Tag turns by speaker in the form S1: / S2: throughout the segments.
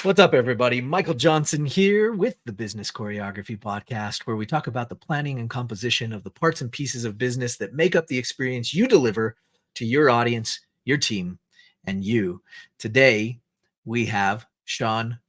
S1: What's up, everybody? Michael Johnson here with the Business Choreography Podcast, where we talk about the planning and composition of the parts and pieces of business that make up the experience you deliver to your audience, your team, and you. Today, we have Shawn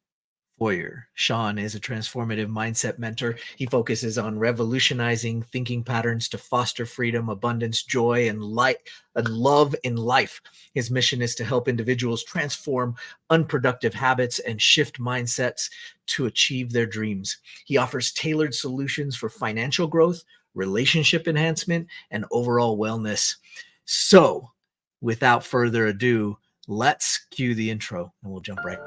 S1: Feurer. Shawn is a transformative mindset mentor. He focuses on revolutionizing thinking patterns to foster freedom, abundance, joy, and light and love in life. His mission is to help individuals transform unproductive habits and shift mindsets to achieve their dreams. He offers tailored solutions for financial growth, relationship enhancement, and overall wellness. So, without further ado, let's cue the intro and we'll jump right in.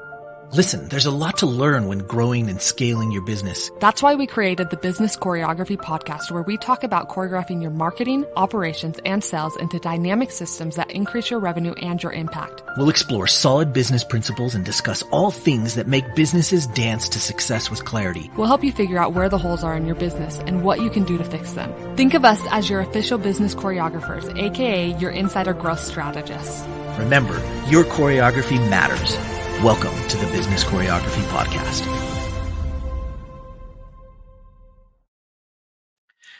S1: Listen, there's a lot to learn when growing and scaling your business.
S2: That's why we created the Business Choreography Podcast, where we talk about choreographing your marketing, operations, and sales into dynamic systems that increase your revenue and your impact.
S1: We'll explore solid business principles and discuss all things that make businesses dance to success with clarity.
S2: We'll help you figure out where the holes are in your business and what you can do to fix them. Think of us as your official business choreographers, aka your insider growth strategists.
S1: Remember, your choreography matters. Welcome to the Business Choreography Podcast.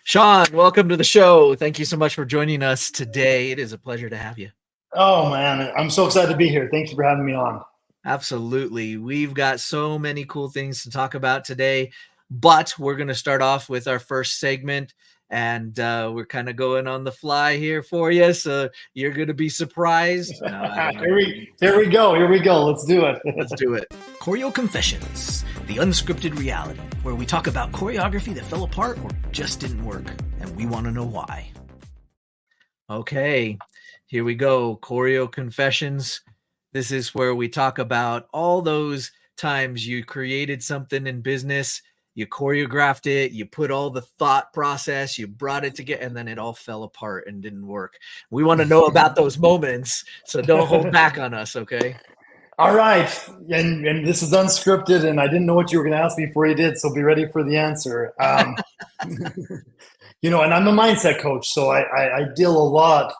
S1: Shawn, welcome to the show. Thank you so much for joining us today. It is a pleasure to have you.
S3: Oh, man. I'm so excited to be here. Thank you for having me on.
S1: Absolutely. We've got so many cool things to talk about today, but we're going to start off with our first segment. And we're kind of going on the fly here for you, so you're going to be surprised. No,
S3: Here we go. Let's do it.
S1: Let's do it. Choreo Confessions, the unscripted reality, where we talk about choreography that fell apart or just didn't work, and we want to know why. Okay, here we go. Choreo Confessions. This is where we talk about all those times you created something in business, you choreographed it, you put all the thought process, you brought it together, and then it all fell apart and didn't work. We want to know about those moments, so don't hold back on us, okay?
S3: All right. And this is unscripted, and I didn't know what you were going to ask me before you did, so be ready for the answer. And I'm a mindset coach, so I deal a lot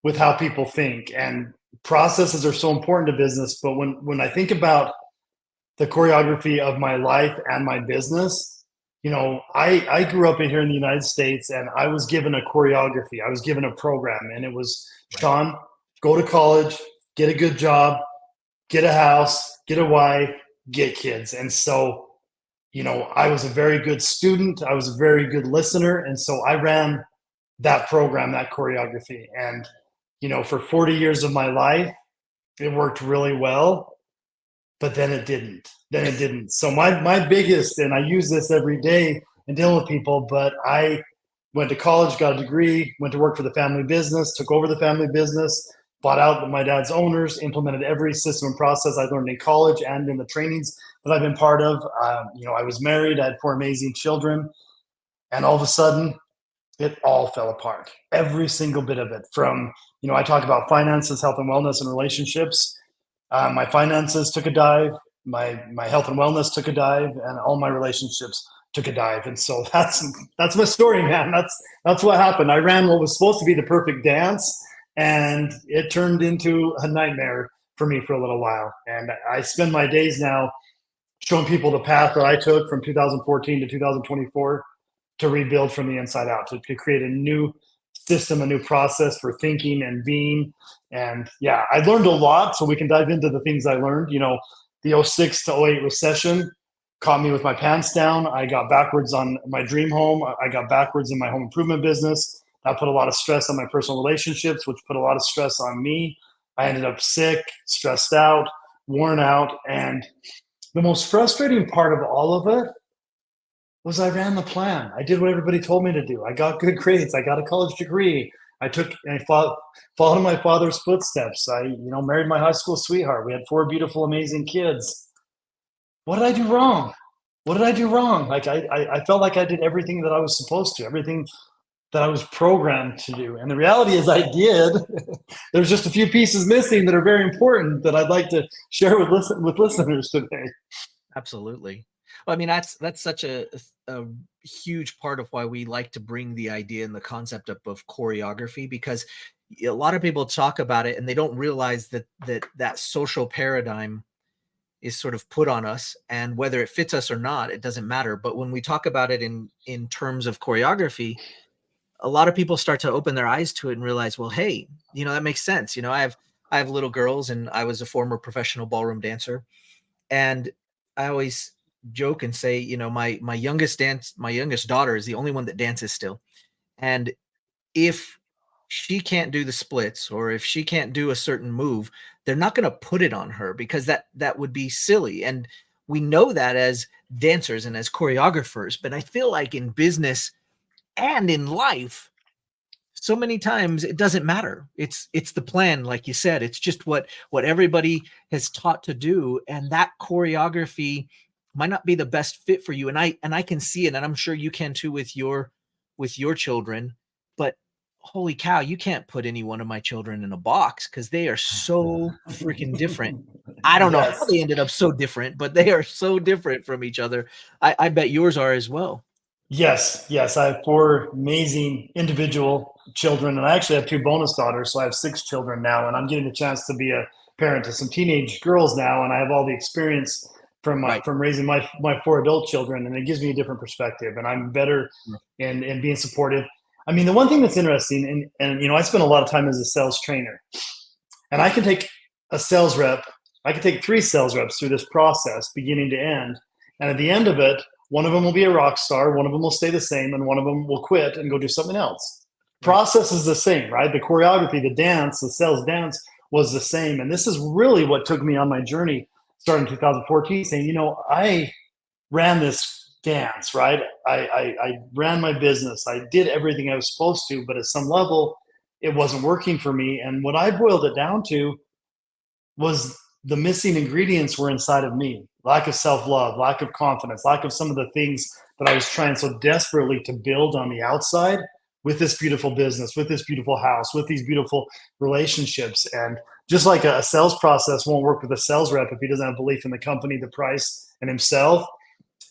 S3: with how people think, and processes are so important to business. But when I think about the choreography of my life and my business, I grew up here in the United States, and I was given a choreography. I was given a program, and it was, Shawn, go to college, get a good job, get a house, get a wife, get kids. And so, I was a very good student. I was a very good listener. And so I ran that program, that choreography. And, for 40 years of my life, it worked really well. But then it didn't. So my biggest, and I use this every day in dealing with people, but I went to college, got a degree, went to work for the family business, took over the family business, bought out my dad's owners, implemented every system and process I learned in college and in the trainings that I've been part of. I was married, I had 4 amazing children, and all of a sudden, it all fell apart. Every single bit of it. From, I talk about finances, health and wellness, and relationships. My finances took a dive, my health and wellness took a dive, and all my relationships took a dive. And so that's my story, man. That's what happened. I ran what was supposed to be the perfect dance, and it turned into a nightmare for me for a little while. And I spend my days now showing people the path that I took from 2014 to 2024 to rebuild from the inside out, to create a new system, a new process for thinking and being. And yeah, I learned a lot, so we can dive into the things I learned. The 06 to 08 recession caught me with my pants down. I got backwards on my dream home. I got backwards in my home improvement business. That put a lot of stress on my personal relationships, which put a lot of stress on me. I ended up sick, stressed out, worn out. And the most frustrating part of all of it was I ran the plan. I did what everybody told me to do. I got good grades. I got a college degree. I followed in my father's footsteps. I, married my high school sweetheart. We had 4 beautiful, amazing kids. What did I do wrong? Like I felt like I did everything that I was supposed to, everything that I was programmed to do. And the reality is I did. There's just a few pieces missing that are very important that I'd like to share with listeners today.
S1: Absolutely. Well, I mean, that's such a huge part of why we like to bring the idea and the concept up of choreography, because a lot of people talk about it and they don't realize that social paradigm is sort of put on us, and whether it fits us or not, it doesn't matter. But when we talk about it in terms of choreography, a lot of people start to open their eyes to it and realize, well, hey, that makes sense. I have little girls, and I was a former professional ballroom dancer, and I always joke and say, my youngest daughter is the only one that dances still. And if she can't do the splits, or if she can't do a certain move, they're not going to put it on her, because that would be silly. And we know that as dancers and as choreographers, but I feel like in business and in life, so many times it doesn't matter. It's the plan, like you said. It's just what everybody has taught to do, and that choreography might not be the best fit for you. And I can see it, and I'm sure you can too with your children. But holy cow, you can't put any one of my children in a box, because they are so freaking different. I don't know how they ended up so different, but they are so different from each other. I bet yours are as well.
S3: Yes. I have 4 amazing individual children, and I actually have 2 bonus daughters, so I have 6 children now, and I'm getting the chance to be a parent to some teenage girls now, and I have all the experience from raising my 4 adult children, and it gives me a different perspective, and I'm better in being supportive. I mean, the one thing that's interesting, and I spend a lot of time as a sales trainer, and I can take a sales rep, I can take 3 sales reps through this process, beginning to end, and at the end of it, one of them will be a rock star, one of them will stay the same, and one of them will quit and go do something else. Process is the same, right? The choreography, the dance, the sales dance was the same. And this is really what took me on my journey starting in 2014, saying, I ran this dance, right? I ran my business. I did everything I was supposed to, but at some level, it wasn't working for me. And what I boiled it down to was the missing ingredients were inside of me. Lack of self-love, lack of confidence, lack of some of the things that I was trying so desperately to build on the outside with this beautiful business, with this beautiful house, with these beautiful relationships. And just like a sales process won't work with a sales rep if he doesn't have belief in the company, the price, and himself.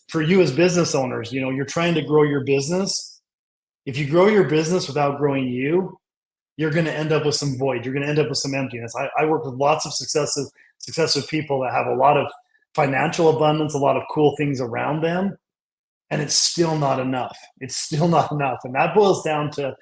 S3: For you as business owners, you're trying to grow your business. If you grow your business without growing you, you're going to end up with some void. You're going to end up with some emptiness. I work with lots of successive people that have a lot of financial abundance, a lot of cool things around them, and it's still not enough. It's still not enough. And that boils down to,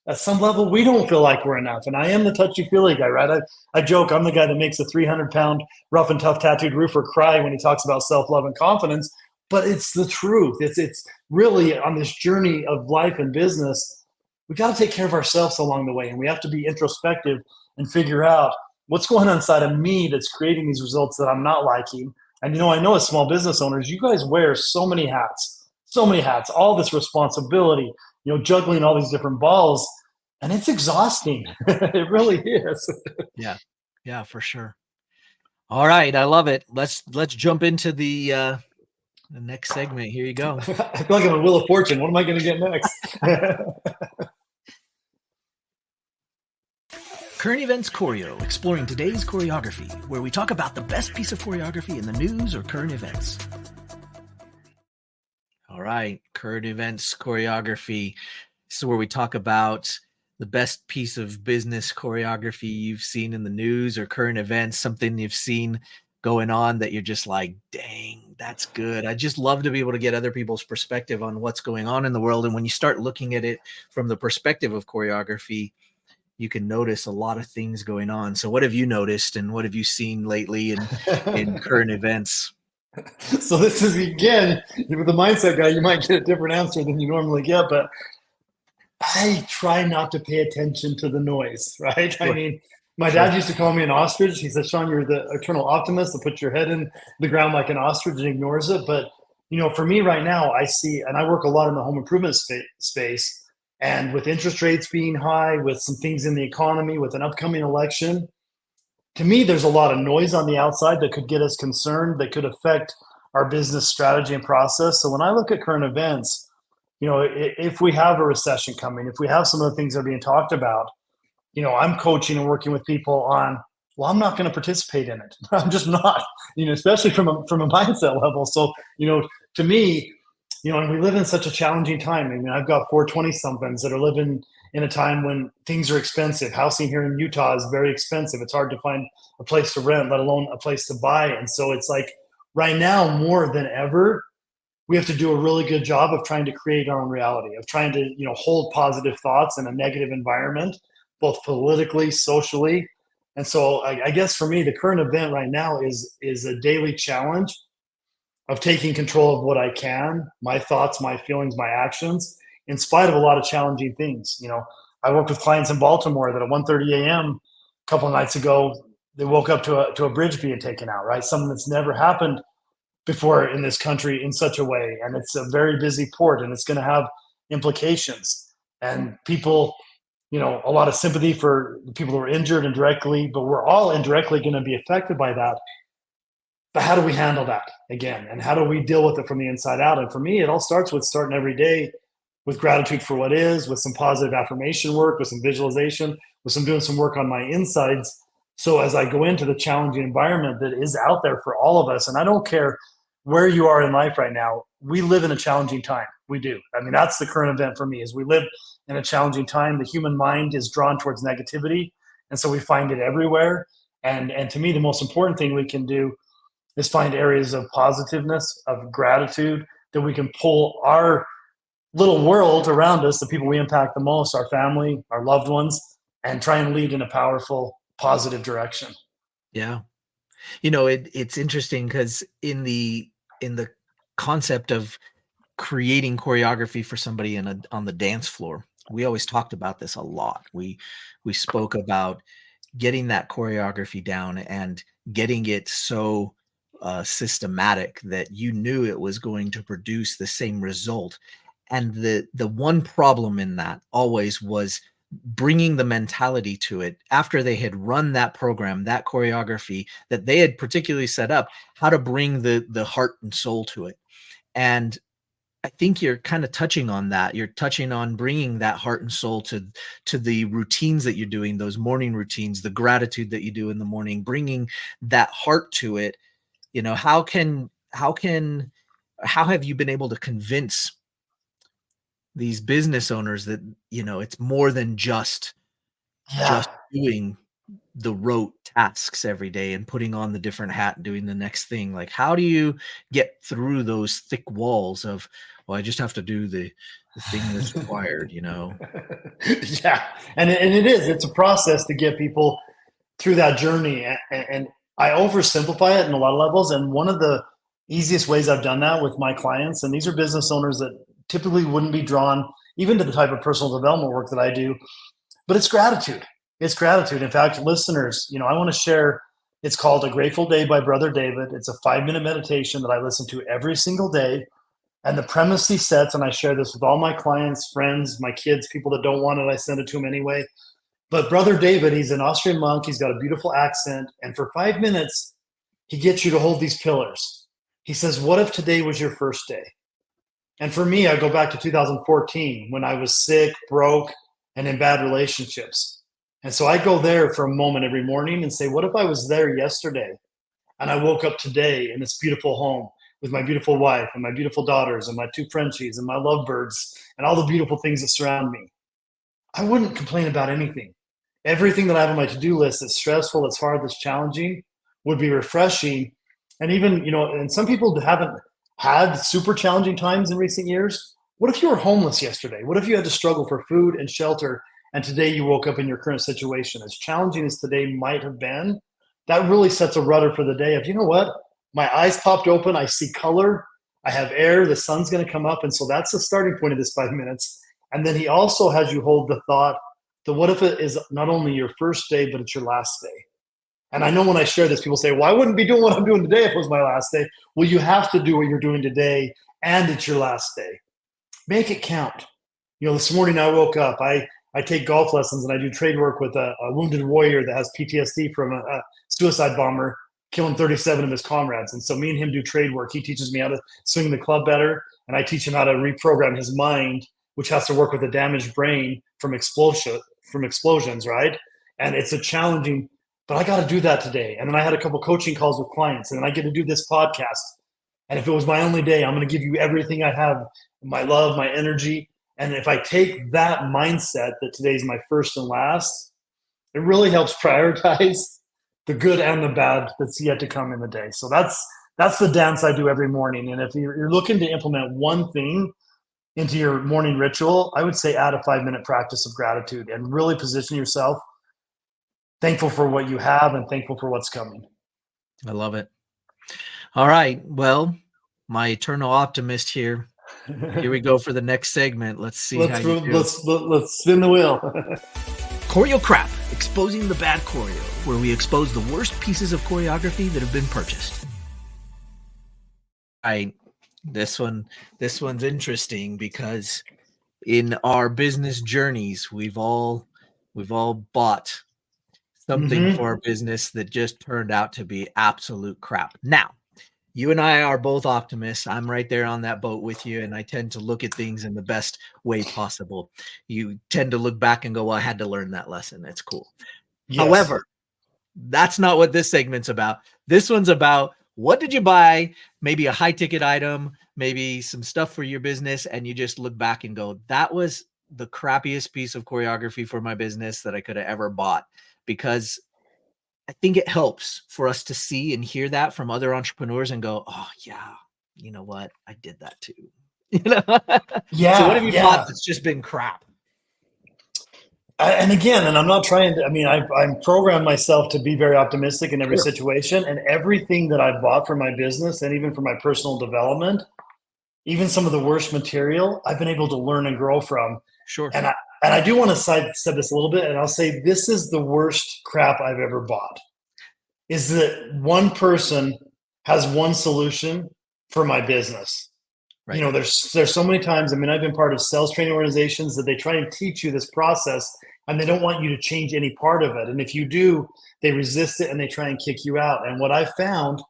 S3: at some level, we don't feel like we're enough. And I am the touchy-feely guy, right? I joke, I'm the guy that makes a 300-pound rough and tough tattooed roofer cry when he talks about self-love and confidence, but it's the truth. It's really, on this journey of life and business, we got to take care of ourselves along the way, and we have to be introspective and figure out what's going on inside of me that's creating these results that I'm not liking. And I know as small business owners, you guys wear so many hats, all this responsibility, juggling all these different balls, and it's exhausting. It really is.
S1: Yeah, for sure. All right, I love it. Let's jump into the next segment. Here you go.
S3: I feel like I'm a Wheel of Fortune. What am I going to get next?
S1: Current Events Choreo, exploring today's choreography, where we talk about the best piece of choreography in the news or current events. All right, Current Events Choreography. This is where we talk about the best piece of business choreography you've seen in the news or current events, something you've seen going on that you're just like, dang, that's good. I just love to be able to get other people's perspective on what's going on in the world. And when you start looking at it from the perspective of choreography, you can notice a lot of things going on. So what have you noticed, and what have you seen lately in current events?
S3: So this is, again, with the mindset guy, you might get a different answer than you normally get, but I try not to pay attention to the noise, right? Sure. I mean, my dad used to call me an ostrich. He said, Shawn, you're the eternal optimist that puts your head in the ground like an ostrich and ignores it. But, for me right now, I see, and I work a lot in the home improvement space, and with interest rates being high, with some things in the economy, with an upcoming election, to me, there's a lot of noise on the outside that could get us concerned, that could affect our business strategy and process. So when I look at current events, if we have a recession coming, if we have some of the things that are being talked about, I'm coaching and working with people on, well, I'm not going to participate in it. I'm just not, especially from a mindset level. So, to me, and we live in such a challenging time. I mean, I've got 420-somethings that are living in a time when things are expensive. Housing here in Utah is very expensive. It's hard to find a place to rent, let alone a place to buy. And so it's like, right now, more than ever, we have to do a really good job of trying to create our own reality, of trying to, hold positive thoughts in a negative environment, both politically, socially. And so I guess for me, the current event right now is a daily challenge of taking control of what I can, my thoughts, my feelings, my actions, in spite of a lot of challenging things. I work with clients in Baltimore that at 1:30 a.m. a couple of nights ago, they woke up to a bridge being taken out, right? Something that's never happened before in this country in such a way. And it's a very busy port, and it's going to have implications. And people, a lot of sympathy for the people who are injured indirectly, but we're all indirectly going to be affected by that. But how do we handle that again? And how do we deal with it from the inside out? And for me, it all starts with starting every day with gratitude for what is, with some positive affirmation work, with some visualization, with some doing some work on my insides. So as I go into the challenging environment that is out there for all of us, and I don't care where you are in life right now, we live in a challenging time. We do. I mean, that's the current event for me, is we live in a challenging time. The human mind is drawn towards negativity. And so we find it everywhere. And to me, the most important thing we can do is find areas of positiveness, of gratitude, that we can pull our little world around us, the people we impact the most, our family, our loved ones, and try and lead in a powerful, positive direction.
S1: Yeah. It's interesting because in the concept of creating choreography for somebody on the dance floor, we always talked about this a lot. We spoke about getting that choreography down and getting it so systematic that you knew it was going to produce the same result. And the one problem in that always was bringing the mentality to it after they had run that program, that choreography that they had particularly set up, how to bring the heart and soul to it. And I think you're kind of touching on that. You're touching on bringing that heart and soul to the routines that you're doing, those morning routines, the gratitude that you do in the morning, bringing that heart to it. How have you been able to convince these business owners that, it's more than just
S3: Yeah.
S1: doing the rote tasks every day and putting on the different hat and doing the next thing? Like, how do you get through those thick walls of, well, I just have to do the thing that's required,
S3: Yeah. And it is, it's a process to get people through that journey. And I oversimplify it in a lot of levels. And one of the easiest ways I've done that with my clients, and these are business owners that typically wouldn't be drawn even to the type of personal development work that I do, but it's gratitude. It's gratitude. In fact, listeners, I want to share, it's called A Grateful Day by Brother David. It's a 5-minute meditation that I listen to every single day. And the premise he sets, and I share this with all my clients, friends, my kids, people that don't want it, I send it to them anyway. But Brother David, he's an Austrian monk. He's got a beautiful accent. And for 5 minutes, he gets you to hold these pillars. He says, what if today was your first day? And for me, I go back to 2014 when I was sick, broke, and in bad relationships. And so I go there for a moment every morning and say, what if I was there yesterday and I woke up today in this beautiful home with my beautiful wife and my beautiful daughters and my 2 Frenchies and my lovebirds and all the beautiful things that surround me? I wouldn't complain about anything. Everything that I have on my to-do list that's stressful, that's hard, that's challenging would be refreshing. And even, and some people haven't had super challenging times in recent years. What if you were homeless yesterday? What if you had to struggle for food and shelter, and today you woke up in your current situation? As challenging as today might have been, that really sets a rudder for the day of, what? My eyes popped open. I see color. I have air. The sun's going to come up. And so that's the starting point of this 5 minutes. And then he also has you hold the thought that what if it is not only your first day, but it's your last day? And I know when I share this, people say, well, I wouldn't be doing what I'm doing today if it was my last day. Well, you have to do what you're doing today, and it's your last day. Make it count. This morning I woke up. I take golf lessons and I do trade work with a wounded warrior that has PTSD from a suicide bomber killing 37 of his comrades. And so me and him do trade work. He teaches me how to swing the club better, and I teach him how to reprogram his mind, which has to work with a damaged brain from explosions, right? And it's a challenging, but I got to do that today. And then I had a couple coaching calls with clients, and then I get to do this podcast. And if it was my only day, I'm going to give you everything I have, my love, my energy. And if I take that mindset that today's my first and last, it really helps prioritize the good and the bad that's yet to come in the day. So that's That's the dance I do every morning. And if you're looking to implement one thing into your morning ritual, I would say add a 5-minute practice of gratitude and really position yourself thankful for what you have and thankful for what's coming.
S1: I love it. All right. Well, my eternal optimist here. Here we go for the next segment. Let's see how you do.
S3: Let's spin the wheel.
S1: Choreo Crap, exposing the bad choreo, where we expose the worst pieces of choreography that have been purchased. All right. This one's interesting because in our business journeys, we've all bought something for our business that just turned out to be absolute crap. Now, you and I are both optimists. I'm right there on that boat with you, and I tend to look at things in the best way possible. You tend to look back and go, well, I had to learn that lesson. That's cool. Yes. However, that's not what this segment's about. This one's about, what did you buy? Maybe a high ticket item, maybe some stuff for your business, and you just look back and go, that was the crappiest piece of choreography for my business that I could have ever bought. Because I think it helps for us to see and hear that from other entrepreneurs and go, oh yeah, you know what? I did that too. Yeah. So what have you bought that's just been crap?
S3: And again, and I'm not trying to, I'm programmed myself to be very optimistic in every situation, and everything that I bought for my business and even for my personal development, even some of the worst material, I've been able to learn and grow from.
S1: Sure.
S3: And I do want to sidestep this a little bit, and I'll say this is the worst crap I've ever bought, is that one person has one solution for my business. Right. You know, there's so many times, I've been part of sales training organizations that they try and teach you this process, and they don't want you to change any part of it. And if you do, they resist it and they try and kick you out. And what I found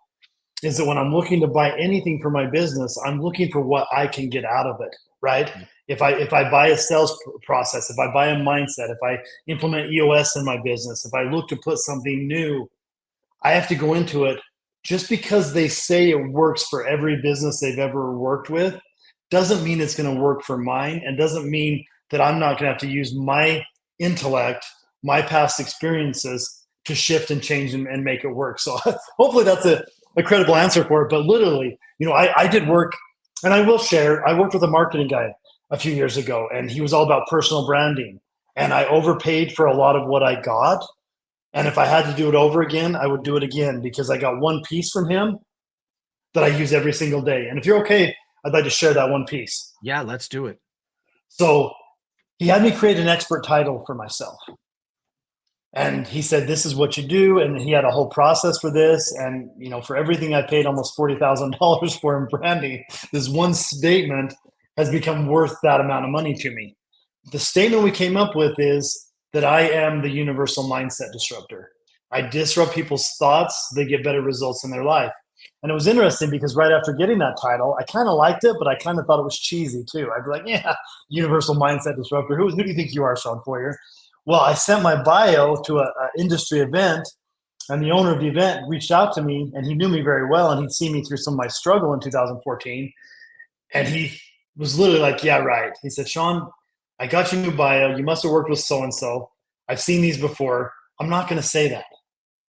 S3: is that when I'm looking to buy anything for my business, I'm looking for what I can get out of it, right? Mm-hmm. If I buy a sales process, if I buy a mindset, if I implement EOS in my business, if I look to put something new, I have to go into it. Just because they say it works for every business they've ever worked with doesn't mean it's going to work for mine, and doesn't mean that I'm not going to have to use my intellect, my past experiences to shift and change and make it work. So hopefully that's a credible answer for it. But literally, I did work, and I will share, I worked with a marketing guy a few years ago, and he was all about personal branding. And I overpaid for a lot of what I got. And if I had to do it over again, I would do it again, because I got one piece from him that I use every single day. And if you're okay, I'd like to share that one piece.
S1: Yeah, let's do it.
S3: So he had me create an expert title for myself. And he said, this is what you do. And he had a whole process for this. And, for everything I paid almost $40,000 for in branding, this one statement has become worth that amount of money to me. The statement we came up with is that I am the universal mindset disruptor. I disrupt people's thoughts. They get better results in their life. And it was interesting because right after getting that title, I kind of liked it, but I kind of thought it was cheesy too. I'd be like, yeah, universal mindset disruptor. Who do you think you are, Shawn Feurer? Well, I sent my bio to an industry event, and the owner of the event reached out to me, and he knew me very well, and he'd seen me through some of my struggle in 2014. And he was literally like, yeah, right. He said, Shawn, I got your new bio. You must have worked with so-and-so. I've seen these before. I'm not going to say that.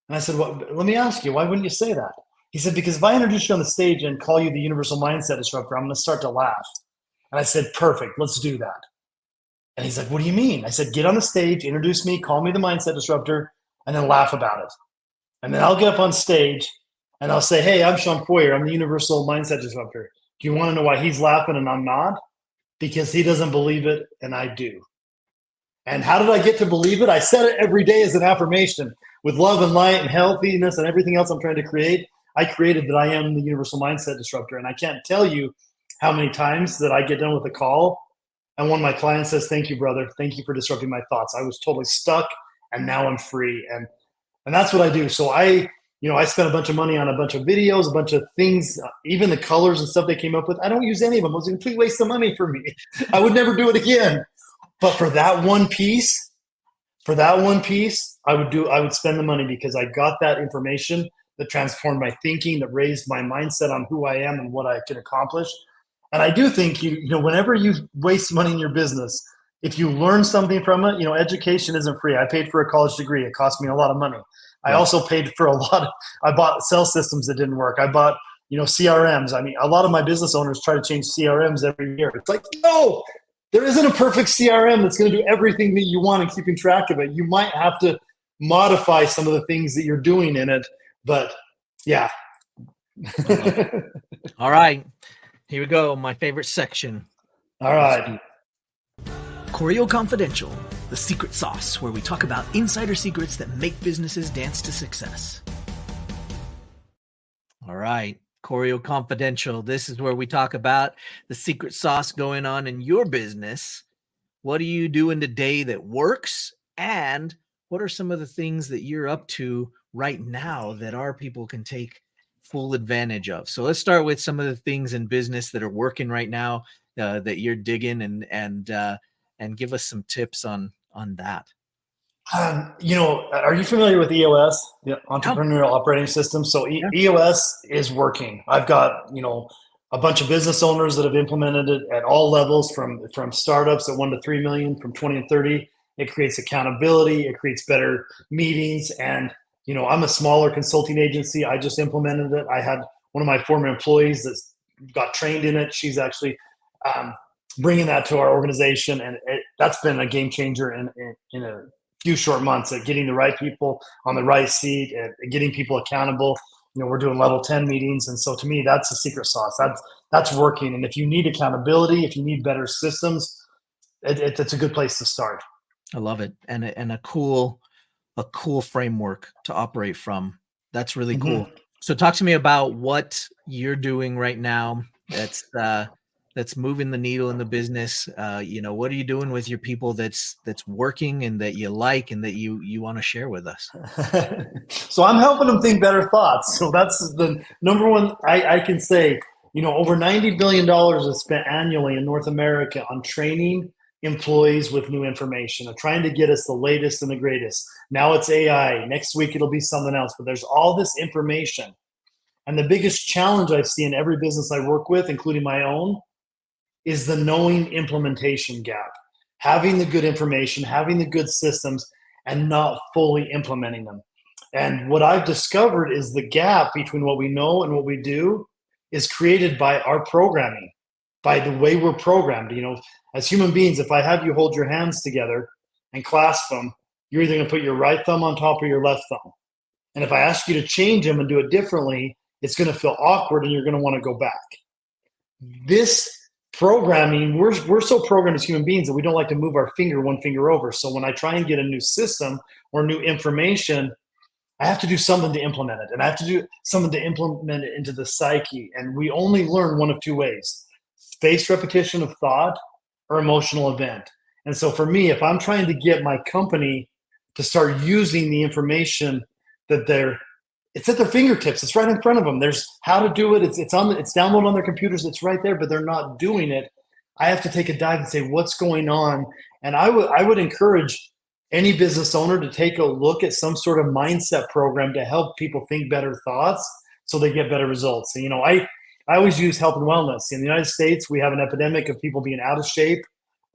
S3: And I said, well, let me ask you, why wouldn't you say that? He said, because if I introduce you on the stage and call you the universal mindset disruptor, I'm going to start to laugh. And I said, perfect, let's do that. And he's like, what do you mean? I said, get on the stage, introduce me, call me the mindset disruptor, and then laugh about it. And then I'll get up on stage and I'll say, hey, I'm Shawn Feurer. I'm the universal mindset disruptor. Do you want to know why he's laughing and I'm not? Because he doesn't believe it and I do. And how did I get to believe it? I said it every day as an affirmation. With love and light and healthiness and everything else I'm trying to create, I created that I am the universal mindset disruptor. And I can't tell you how many times that I get done with a call and one of my clients says, thank you, brother. Thank you for disrupting my thoughts. I was totally stuck and now I'm free. And that's what I do. So I spent a bunch of money on a bunch of videos, a bunch of things, even the colors and stuff they came up with. I don't use any of them. It was a complete waste of money for me. I would never do it again. But for that one piece, I would spend the money, because I got that information that transformed my thinking, that raised my mindset on who I am and what I can accomplish. And I do think whenever you waste money in your business, if you learn something from it, education isn't free. I paid for a college degree. It cost me a lot of money. I also paid for I bought cell systems that didn't work. I bought, CRMs. I mean, a lot of my business owners try to change CRMs every year. It's like, no, there isn't a perfect CRM that's going to do everything that you want and keeping track of it. You might have to modify some of the things that you're doing in it, but yeah.
S1: All right, here we go. My favorite section.
S3: All right.
S1: Choreo Confidential, the secret sauce, where we talk about insider secrets that make businesses dance to success. All right, Choreo Confidential. This is where we talk about the secret sauce going on in your business. What are you doing today that works? And what are some of the things that you're up to right now that our people can take full advantage of? So let's start with some of the things in business that are working right now that you're digging, and give us some tips on that.
S3: Are you familiar with EOS, the Entrepreneurial Operating System? So EOS is working. I've got, a bunch of business owners that have implemented it at all levels, from startups at 1 to 3 million, from 20 to 30. It creates accountability. It creates better meetings. And, I'm a smaller consulting agency. I just implemented it. I had one of my former employees that got trained in it. She's actually bringing that to our organization. And that's been a game changer in a few short months at getting the right people on the right seat and getting people accountable. We're doing level 10 meetings. And so to me, that's the secret sauce. That's working. And if you need accountability, if you need better systems, it's a good place to start.
S1: I love it. And a cool framework to operate from. That's really cool. So talk to me about what you're doing right now that's moving the needle in the business. What are you doing with your people that's working and that you like and that you want to share with us?
S3: So I'm helping them think better thoughts. So that's the number one. I can say, over $90 billion is spent annually in North America on training employees with new information, and trying to get us the latest and the greatest. Now it's AI. Next week it'll be something else. But there's all this information. And the biggest challenge I see in every business I work with, including my own, is the knowing implementation gap. Having the good information, having the good systems, and not fully implementing them. And what I've discovered is the gap between what we know and what we do is created by our programming, by the way we're programmed. As human beings, if I have you hold your hands together and clasp them, you're either going to put your right thumb on top of your left thumb. And if I ask you to change them and do it differently, it's going to feel awkward and you're going to want to go back. This programming, we're so programmed as human beings that we don't like to move our finger one finger over. So when I try and get a new system or new information, I have to do something to implement it. And I have to do something to implement it into the psyche. And we only learn one of two ways: spaced repetition of thought or emotional event. And so for me, if I'm trying to get my company to start using the information that it's at their fingertips, it's right in front of them. There's how to do it. It's downloaded on their computers. It's right there, but they're not doing it. I have to take a dive and say, what's going on? And I would encourage any business owner to take a look at some sort of mindset program to help people think better thoughts so they get better results. And, I always use health and wellness. In the United States, we have an epidemic of people being out of shape,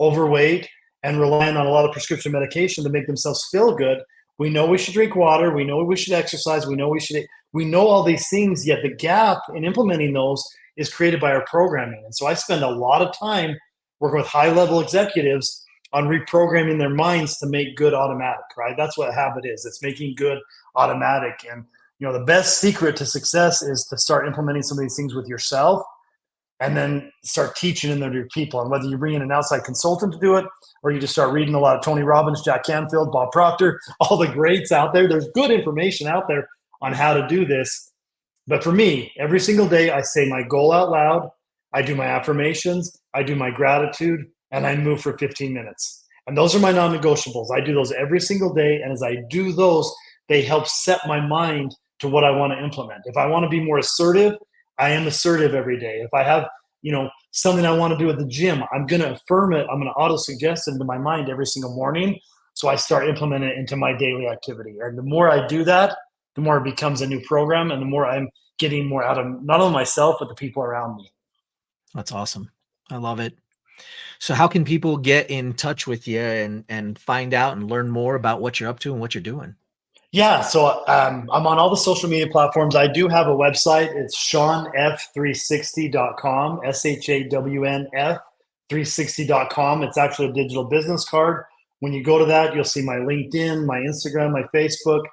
S3: overweight, and relying on a lot of prescription medication to make themselves feel good. We know we should drink water. We know we should exercise. We know all these things, yet the gap in implementing those is created by our programming. And so I spend a lot of time working with high-level executives on reprogramming their minds to make good automatic, right? That's what habit is. It's making good automatic. And, the best secret to success is to start implementing some of these things with yourself and then start teaching them to your people. And whether you bring in an outside consultant to do it, or you just start reading a lot of Tony Robbins, Jack Canfield, Bob Proctor, all the greats out there. There's good information out there on how to do this. But for me, every single day, I say my goal out loud. I do my affirmations. I do my gratitude, and I move for 15 minutes. And those are my non-negotiables. I do those every single day. And as I do those, they help set my mind to what I want to implement. If I want to be more assertive, I am assertive every day. If I have, something I want to do at the gym, I'm going to affirm it. I'm going to auto-suggest it into my mind every single morning. So I start implementing it into my daily activity. And the more I do that, the more it becomes a new program, and the more I'm getting more out of not only myself, but the people around me.
S1: That's awesome. I love it. So how can people get in touch with you and find out and learn more about what you're up to and what you're doing?
S3: Yeah, so I'm on all the social media platforms. I do have a website. It's shawnf360.com, ShawnF360.com. It's actually a digital business card. When you go to that, you'll see my LinkedIn, my Instagram, my Facebook.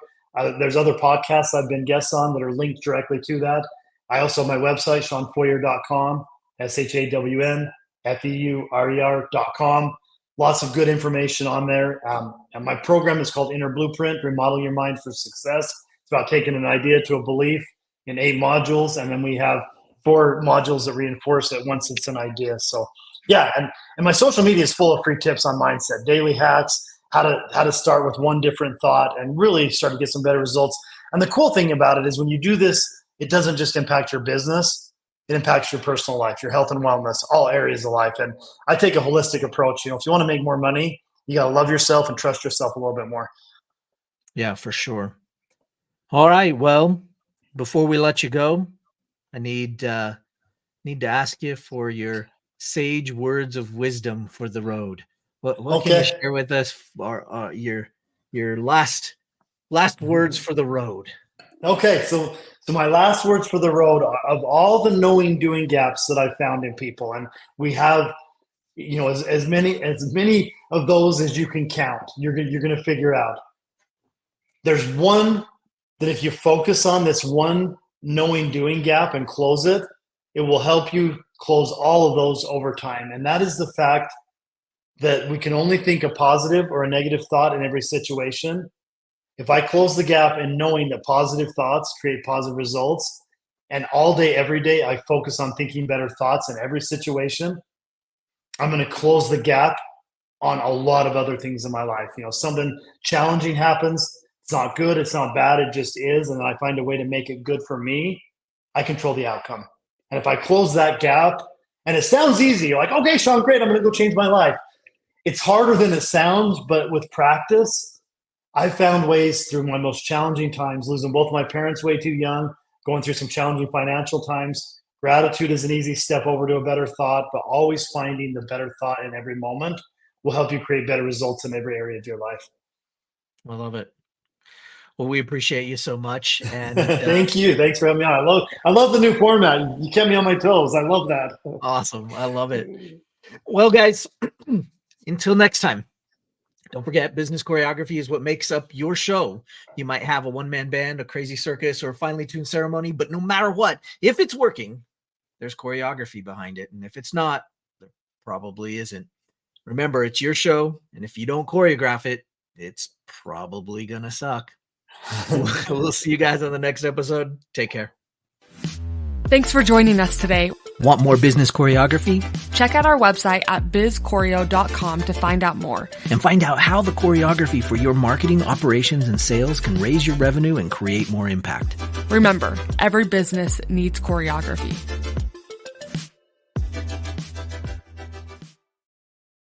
S3: There's other podcasts I've been guests on that are linked directly to that. I also have my website, shawnfeurer.com, ShawnFeurer.com. Lots of good information on there. And my program is called Inner Blueprint, Remodel Your Mind for Success. It's about taking an idea to a belief in 8 modules. And then we have 4 modules that reinforce it once it's an idea. So yeah, and my social media is full of free tips on mindset, daily hacks, how to start with one different thought and really start to get some better results. And the cool thing about it is when you do this, it doesn't just impact your business. It impacts your personal life, your health and wellness, all areas of life. And I take a holistic approach. If you want to make more money, you got to love yourself and trust yourself a little bit more.
S1: Yeah, for sure. All right. Well, before we let you go, I need to ask you for your sage words of wisdom for the road. What can you share with us for your last words for the road?
S3: Okay, so my last words for the road, of all the knowing doing gaps that I found in people, and we have, as many of those as you can count, you're going to figure out. There's one that if you focus on this one knowing doing gap and close it, it will help you close all of those over time. And that is the fact that we can only think a positive or a negative thought in every situation. If I close the gap in knowing that positive thoughts create positive results, and all day, every day, I focus on thinking better thoughts in every situation, I'm going to close the gap on a lot of other things in my life. Something challenging happens. It's not good. It's not bad. It just is. And then I find a way to make it good for me. I control the outcome. And if I close that gap, and it sounds easy, you're like, okay, Shawn, great. I'm going to go change my life. It's harder than it sounds, but with practice, I found ways through my most challenging times, losing both my parents way too young, going through some challenging financial times. Gratitude is an easy step over to a better thought, but always finding the better thought in every moment will help you create better results in every area of your life.
S1: I love it. Well, we appreciate you so much. And
S3: thank you. Thanks for having me on. I love the new format. You kept me on my toes. I love that.
S1: Awesome. I love it. Well, guys, until next time. Don't forget, business choreography is what makes up your show. You might have a one-man band, a crazy circus, or a finely tuned ceremony, but no matter what, if it's working, there's choreography behind it. And if it's not, there probably isn't. Remember, it's your show, and if you don't choreograph it, it's probably going to suck. We'll see you guys on the next episode. Take care.
S2: Thanks for joining us today.
S1: Want more business choreography?
S2: Check out our website at bizchoreo.com to find out more.
S1: And find out how the choreography for your marketing, operations, and sales can raise your revenue and create more impact.
S2: Remember, every business needs choreography.